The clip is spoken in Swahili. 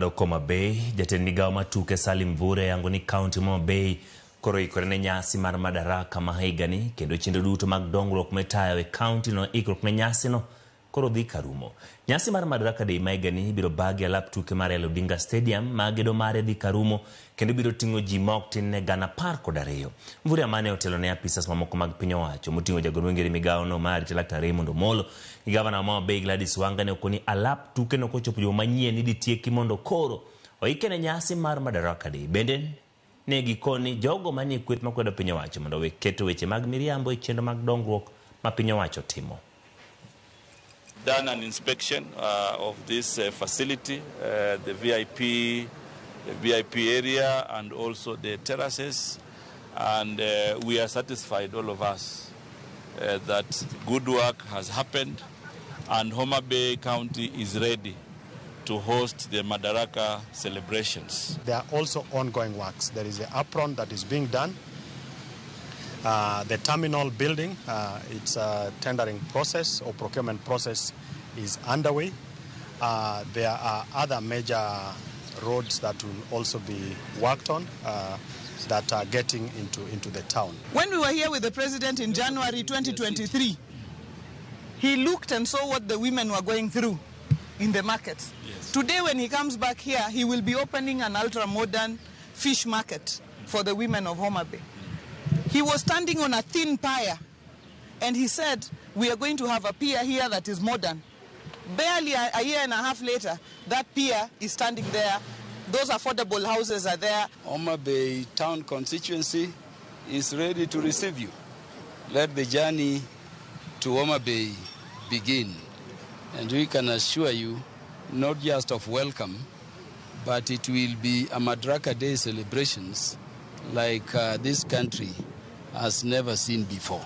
Homa Bay, Jatend migao ma Tuke Salim Mvurya yango ni kaunti Homa Bay koro ikore ne nyasi mar Madaraka ma higani kendo chenro duto mag dongruok metayo e kaunti no ikruok ne nyasi no koro dhi karumo. Nyasi mar Madaraka Day ma higani biro bagi alap tuke mar Raila Stadium ma gedo mare dhi karumo kendo biro ting'o ji maok tin ne gana 12. Mvurya mane otelo ne apisas mamoko mag piny owacho moting'o jagoro ngere migao no mar Ramogi Molo gi gavana ma Bay Wanga ne okoni alap tuke no kochopo juma manyien ni tieki mondo koro oike ne nyasi mar Madaraka Day. Bende ne gikoni jogo manie kweth makwedo piny owacho mondo keto weche mag miriambo e chenro mag dongruok ma piny owacho timo. Done an inspection of this facility, the VIP area and also the terraces, and we are satisfied, all of us, that good work has happened and Homa Bay County is ready to host the Madaraka celebrations. There are also ongoing works. There is an apron that is being done. The terminal building, its tendering process or procurement process is underway. There are other major roads that will also be worked on that are getting into the town. When we were here with the president in January 2023, he looked and saw what the women were going through in the markets. Yes. Today when he comes back here, he will be opening an ultra-modern fish market for the women of Homa Bay. He was standing on a thin pier and he said, we are going to have a pier here that is modern. Barely a year and a half later, that pier is standing there. Those affordable houses are there. Homa Bay town constituency is ready to receive you. Let the journey to Homa Bay begin. And we can assure you, not just of welcome, but it will be a Madaraka Day celebrations like this country has never seen before.